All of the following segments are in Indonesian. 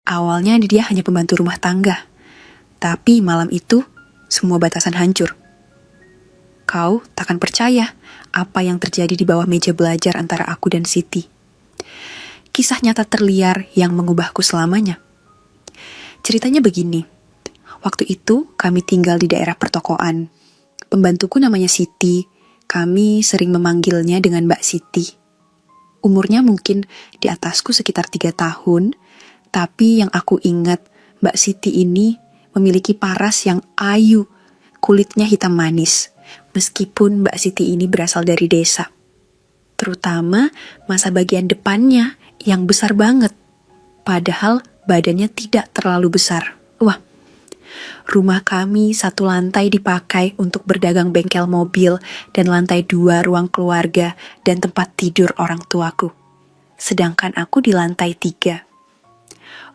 Awalnya dia hanya pembantu rumah tangga, tapi malam itu semua batasan hancur. Kau takkan percaya apa yang terjadi di bawah meja belajar antara aku dan Siti. Kisah nyata terliar yang mengubahku selamanya. Ceritanya begini, waktu itu kami tinggal di daerah pertokoan. Pembantuku namanya Siti, kami sering memanggilnya dengan Mbak Siti. Umurnya mungkin di atasku sekitar 3 tahun, tapi yang aku ingat, Mbak Siti ini memiliki paras yang ayu, kulitnya hitam manis, meskipun Mbak Siti ini berasal dari desa. Terutama masa bagian depannya yang besar banget, padahal badannya tidak terlalu besar. Wah, rumah kami 1 lantai dipakai untuk berdagang bengkel mobil dan lantai 2 ruang keluarga dan tempat tidur orang tuaku. Sedangkan aku di lantai 3.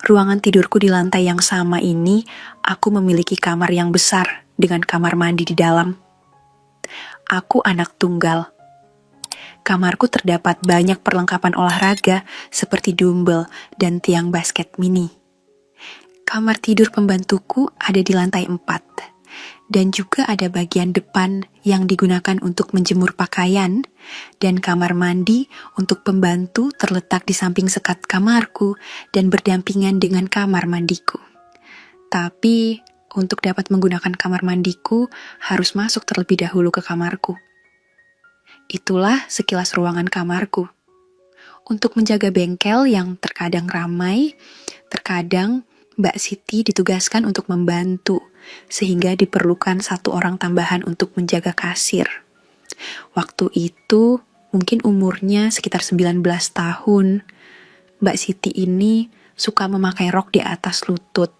Ruangan tidurku di lantai yang sama ini, aku memiliki kamar yang besar dengan kamar mandi di dalam. Aku anak tunggal. Kamarku terdapat banyak perlengkapan olahraga seperti dumbbell dan tiang basket mini. Kamar tidur pembantuku ada di lantai 4, dan juga ada bagian depan yang digunakan untuk menjemur pakaian, dan kamar mandi untuk pembantu terletak di samping sekat kamarku dan berdampingan dengan kamar mandiku. Tapi untuk dapat menggunakan kamar mandiku harus masuk terlebih dahulu ke kamarku. Itulah sekilas ruangan kamarku. Untuk menjaga bengkel yang terkadang ramai, terkadang Mbak Siti ditugaskan untuk membantu, sehingga diperlukan 1 orang tambahan untuk menjaga kasir. Waktu itu mungkin umurnya sekitar 19 tahun. Mbak Siti ini suka memakai rok di atas lutut.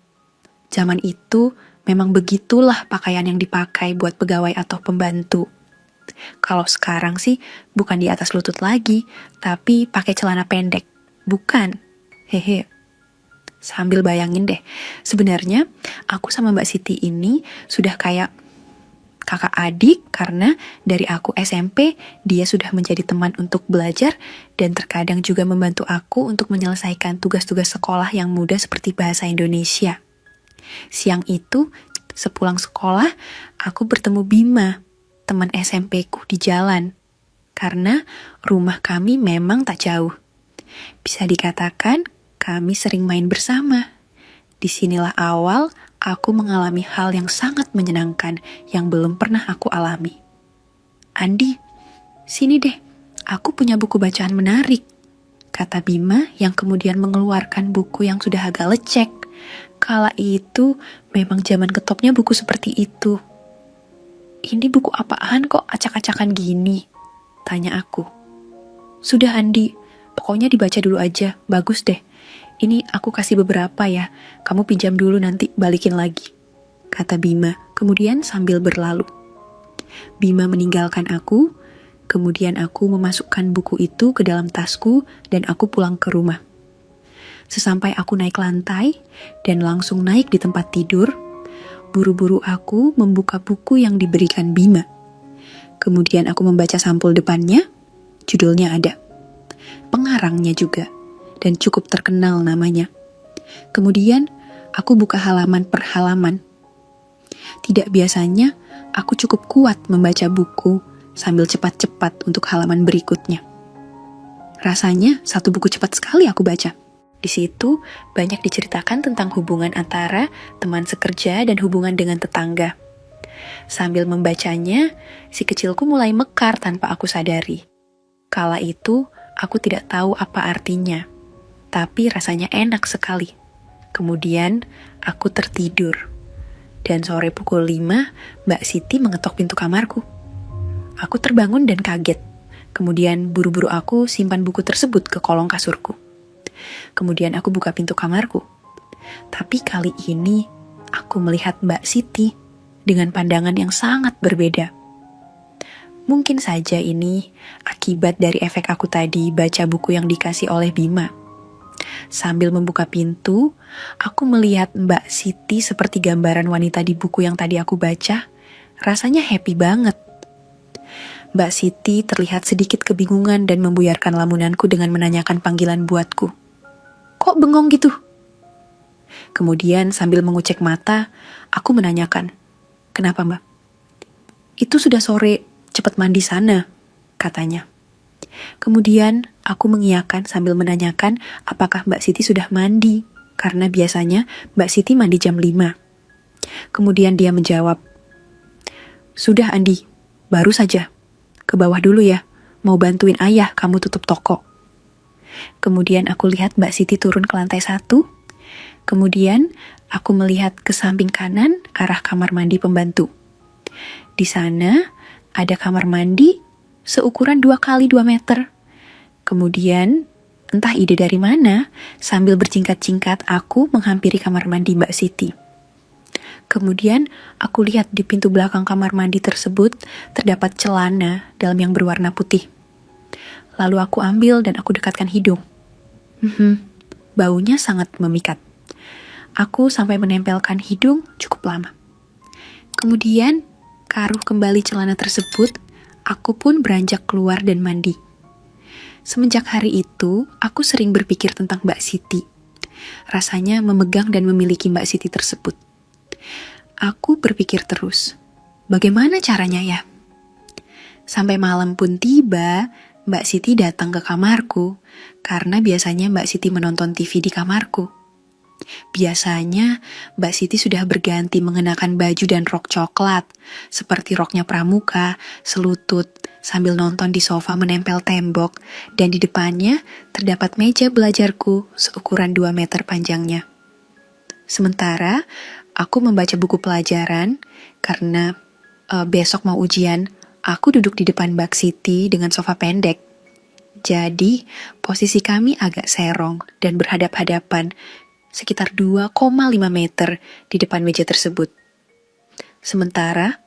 Zaman itu memang begitulah pakaian yang dipakai buat pegawai atau pembantu. Kalau sekarang sih bukan di atas lutut lagi, tapi pakai celana pendek. Bukan. Hehe. Sambil bayangin deh, sebenarnya aku sama Mbak Siti ini sudah kayak kakak adik karena dari aku SMP dia sudah menjadi teman untuk belajar dan terkadang juga membantu aku untuk menyelesaikan tugas-tugas sekolah yang mudah seperti bahasa Indonesia. Siang itu, sepulang sekolah, aku bertemu Bima, teman SMP-ku di jalan, karena rumah kami memang tak jauh. Bisa dikatakan kami sering main bersama. Disinilah awal aku mengalami hal yang sangat menyenangkan yang belum pernah aku alami. Andi, sini deh, aku punya buku bacaan menarik, kata Bima yang kemudian mengeluarkan buku yang sudah agak lecek. Kala itu memang zaman ketopnya buku seperti itu. Ini buku apaan kok acak-acakan gini? Tanya aku. Sudah Andi, pokoknya dibaca dulu aja, bagus deh. Ini aku kasih beberapa ya, kamu pinjam dulu nanti balikin lagi, kata Bima, kemudian sambil berlalu. Bima meninggalkan aku, kemudian aku memasukkan buku itu ke dalam tasku dan aku pulang ke rumah. Sesampai aku naik lantai dan langsung naik di tempat tidur, buru-buru aku membuka buku yang diberikan Bima. Kemudian aku membaca sampul depannya, judulnya ada. Pengarangnya juga. Dan cukup terkenal namanya. Kemudian, aku buka halaman per halaman. Tidak biasanya, aku cukup kuat membaca buku sambil cepat-cepat untuk halaman berikutnya. Rasanya, 1 buku cepat sekali aku baca. Di situ, banyak diceritakan tentang hubungan antara teman sekerja dan hubungan dengan tetangga. Sambil membacanya, si kecilku mulai mekar tanpa aku sadari. Kala itu, aku tidak tahu apa artinya. Tapi rasanya enak sekali. Kemudian aku tertidur. Dan sore pukul 5, Mbak Siti mengetok pintu kamarku. Aku terbangun dan kaget. Kemudian buru-buru aku simpan buku tersebut ke kolong kasurku. Kemudian aku buka pintu kamarku. Tapi kali ini aku melihat Mbak Siti dengan pandangan yang sangat berbeda. Mungkin saja ini akibat dari efek aku tadi baca buku yang dikasih oleh Bima. Sambil membuka pintu, aku melihat Mbak Siti seperti gambaran wanita di buku yang tadi aku baca. Rasanya happy banget. Mbak Siti terlihat sedikit kebingungan dan membuyarkan lamunanku dengan menanyakan panggilan buatku. Kok bengong gitu? Kemudian sambil mengucek mata, aku menanyakan, "Kenapa, Mbak?" "Itu sudah sore, cepat mandi sana," katanya. Kemudian aku mengiyakan sambil menanyakan apakah Mbak Siti sudah mandi, karena biasanya Mbak Siti mandi jam 5. Kemudian dia menjawab, "Sudah Andi, baru saja. Ke bawah dulu ya, mau bantuin ayah kamu tutup toko." Kemudian aku lihat Mbak Siti turun ke lantai 1. Kemudian aku melihat ke samping kanan arah kamar mandi pembantu. Di sana ada kamar mandi seukuran 2 kali 2 meter. Kemudian, entah ide dari mana, sambil berjingkat-jingkat aku menghampiri kamar mandi Mbak Siti. Kemudian aku lihat di pintu belakang kamar mandi tersebut terdapat celana dalam yang berwarna putih. Lalu aku ambil dan aku dekatkan hidung. Baunya sangat memikat. Aku sampai menempelkan hidung cukup lama. Kemudian, karuh kembali celana tersebut, aku pun beranjak keluar dan mandi. Semenjak hari itu, aku sering berpikir tentang Mbak Siti. Rasanya memegang dan memiliki Mbak Siti tersebut. Aku berpikir terus, bagaimana caranya ya? Sampai malam pun tiba, Mbak Siti datang ke kamarku, karena biasanya Mbak Siti menonton TV di kamarku. Biasanya, Mbak Siti sudah berganti mengenakan baju dan rok coklat, seperti roknya pramuka, selutut, sambil nonton di sofa menempel tembok, dan di depannya terdapat meja belajarku seukuran 2 meter panjangnya. Sementara, aku membaca buku pelajaran, karena besok mau ujian, aku duduk di depan Mbak Siti dengan sofa pendek. Jadi, posisi kami agak serong dan berhadap-hadapan, sekitar 2,5 meter di depan meja tersebut. Sementara,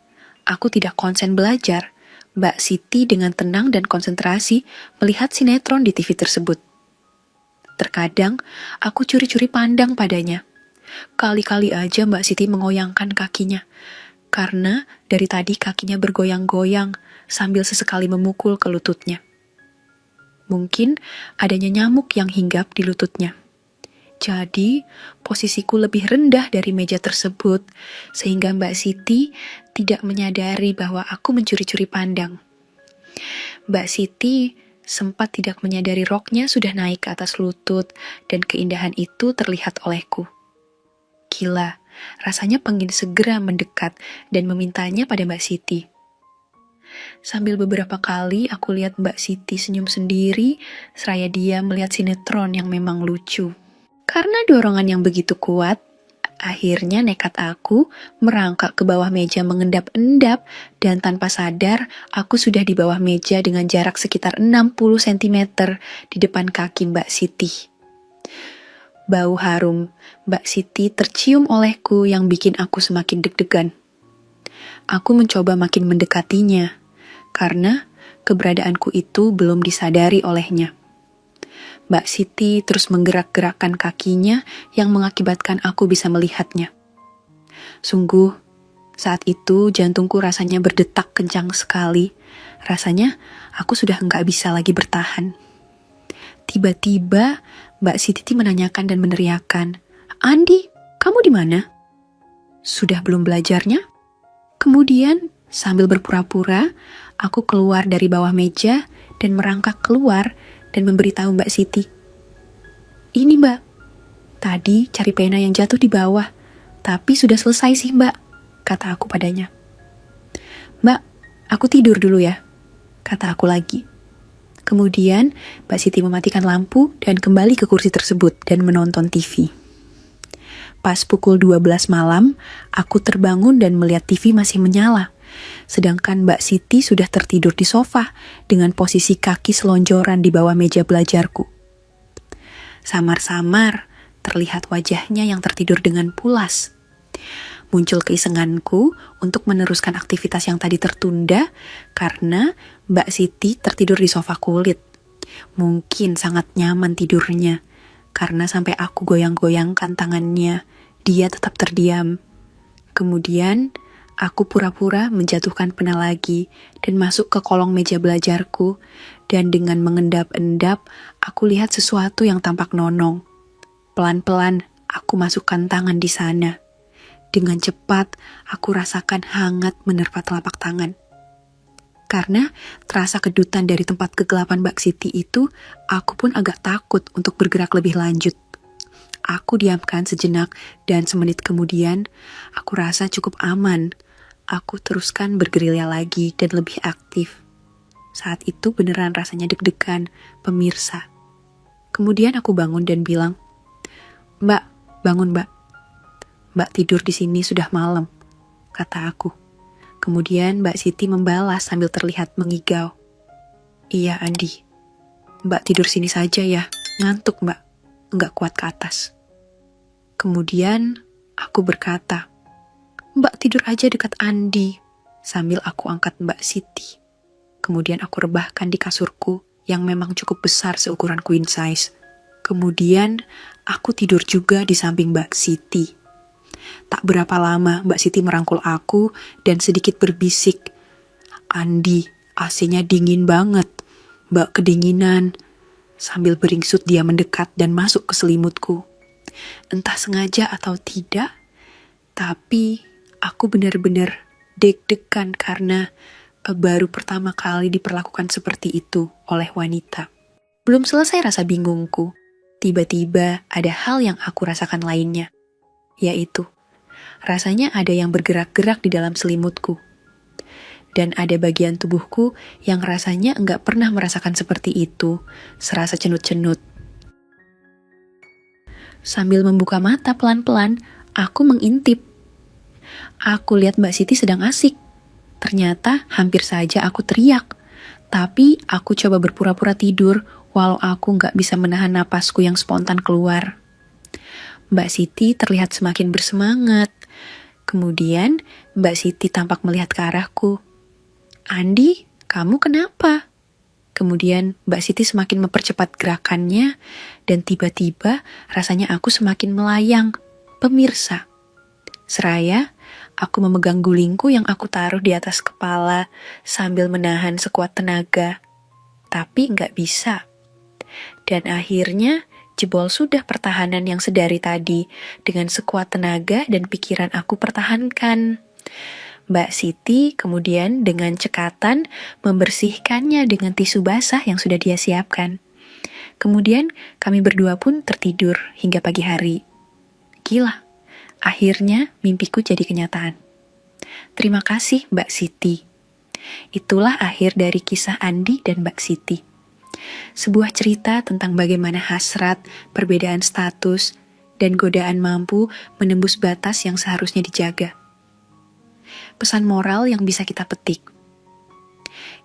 aku tidak konsen belajar, Mbak Siti dengan tenang dan konsentrasi melihat sinetron di TV tersebut. Terkadang, aku curi-curi pandang padanya. Kali-kali aja Mbak Siti mengoyangkan kakinya, karena dari tadi kakinya bergoyang-goyang sambil sesekali memukul ke lututnya. Mungkin adanya nyamuk yang hinggap di lututnya. Jadi, posisiku lebih rendah dari meja tersebut, sehingga Mbak Siti tidak menyadari bahwa aku mencuri-curi pandang. Mbak Siti sempat tidak menyadari roknya sudah naik ke atas lutut, dan keindahan itu terlihat olehku. Gila, rasanya pengen segera mendekat dan memintanya pada Mbak Siti. Sambil beberapa kali aku lihat Mbak Siti senyum sendiri, seraya dia melihat sinetron yang memang lucu. Karena dorongan yang begitu kuat, akhirnya nekat aku merangkak ke bawah meja mengendap-endap, dan tanpa sadar aku sudah di bawah meja dengan jarak sekitar 60 cm di depan kaki Mbak Siti. Bau harum Mbak Siti tercium olehku yang bikin aku semakin deg-degan. Aku mencoba makin mendekatinya, karena keberadaanku itu belum disadari olehnya. Mbak Siti terus menggerak-gerakkan kakinya yang mengakibatkan aku bisa melihatnya. Sungguh, saat itu jantungku rasanya berdetak kencang sekali. Rasanya aku sudah nggak bisa lagi bertahan. Tiba-tiba Mbak Siti menanyakan dan meneriakkan, "Andi, kamu di mana?" Sudah belum belajarnya? Kemudian sambil berpura-pura, aku keluar dari bawah meja dan merangkak keluar dan memberitahu Mbak Siti. "Ini Mbak, tadi cari pena yang jatuh di bawah, tapi sudah selesai sih Mbak," kata aku padanya. "Mbak, aku tidur dulu ya," kata aku lagi. Kemudian Mbak Siti mematikan lampu dan kembali ke kursi tersebut dan menonton TV. Pas pukul 12 malam, aku terbangun dan melihat TV masih menyala. Sedangkan Mbak Siti sudah tertidur di sofa dengan posisi kaki selonjoran di bawah meja belajarku. Samar-samar terlihat wajahnya yang tertidur dengan pulas. Muncul keisenganku untuk meneruskan aktivitas yang tadi tertunda karena Mbak Siti tertidur di sofa kulit. Mungkin sangat nyaman tidurnya, karena sampai aku goyang-goyangkan tangannya, dia tetap terdiam. Kemudian, aku pura-pura menjatuhkan pena lagi dan masuk ke kolong meja belajarku, dan dengan mengendap-endap, aku lihat sesuatu yang tampak nonong. Pelan-pelan, aku masukkan tangan di sana. Dengan cepat, aku rasakan hangat menerpa telapak tangan. Karena terasa kedutan dari tempat kegelapan Mbak Siti itu, aku pun agak takut untuk bergerak lebih lanjut. Aku diamkan sejenak dan semenit kemudian, aku rasa cukup aman. Aku teruskan bergerilya lagi dan lebih aktif. Saat itu beneran rasanya deg-degan, pemirsa. Kemudian aku bangun dan bilang, "Mbak, bangun Mbak. Mbak tidur di sini sudah malam," kata aku. Kemudian Mbak Siti membalas sambil terlihat mengigau. "Iya Andi, Mbak tidur sini saja ya, ngantuk Mbak, nggak kuat ke atas." Kemudian aku berkata, "Mbak tidur aja dekat Andi," sambil aku angkat Mbak Siti. Kemudian aku rebahkan di kasurku yang memang cukup besar seukuran queen size. Kemudian aku tidur juga di samping Mbak Siti. Tak berapa lama Mbak Siti merangkul aku dan sedikit berbisik, "Andi, AC-nya dingin banget. Mbak kedinginan." Sambil beringsut dia mendekat dan masuk ke selimutku. Entah sengaja atau tidak, tapi aku benar-benar deg-degan karena baru pertama kali diperlakukan seperti itu oleh wanita. Belum selesai rasa bingungku, tiba-tiba ada hal yang aku rasakan lainnya, yaitu rasanya ada yang bergerak-gerak di dalam selimutku. Dan ada bagian tubuhku yang rasanya enggak pernah merasakan seperti itu, serasa cenut-cenut. Sambil membuka mata pelan-pelan, aku mengintip. Aku lihat Mbak Siti sedang asik. Ternyata hampir saja aku teriak. Tapi aku coba berpura-pura tidur, walau aku nggak bisa menahan napasku yang spontan keluar. Mbak Siti terlihat semakin bersemangat. Kemudian Mbak Siti tampak melihat ke arahku. "Andi, kamu kenapa?" Kemudian Mbak Siti semakin mempercepat gerakannya dan tiba-tiba rasanya aku semakin melayang. Pemirsa, seraya aku memegang gulingku yang aku taruh di atas kepala sambil menahan sekuat tenaga. Tapi nggak bisa. Dan akhirnya jebol sudah pertahanan yang sedari tadi dengan sekuat tenaga dan pikiran aku pertahankan. Mbak Siti kemudian dengan cekatan membersihkannya dengan tisu basah yang sudah dia siapkan. Kemudian kami berdua pun tertidur hingga pagi hari. Gila, akhirnya mimpiku jadi kenyataan. Terima kasih Mbak Siti. Itulah akhir dari kisah Andi dan Mbak Siti. Sebuah cerita tentang bagaimana hasrat, perbedaan status, dan godaan mampu menembus batas yang seharusnya dijaga. Pesan moral yang bisa kita petik.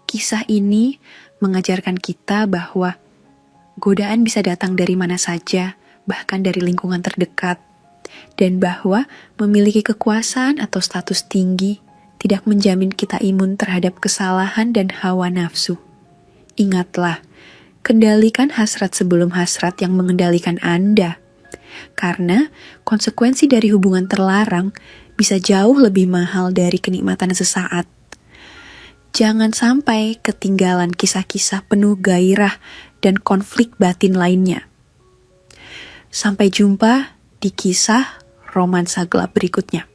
Kisah ini mengajarkan kita bahwa godaan bisa datang dari mana saja, bahkan dari lingkungan terdekat, dan bahwa memiliki kekuasaan atau status tinggi tidak menjamin kita imun terhadap kesalahan dan hawa nafsu. Ingatlah, kendalikan hasrat sebelum hasrat yang mengendalikan Anda. Karena konsekuensi dari hubungan terlarang bisa jauh lebih mahal dari kenikmatan sesaat. Jangan sampai ketinggalan kisah-kisah penuh gairah dan konflik batin lainnya. Sampai jumpa di kisah romansa gelap berikutnya.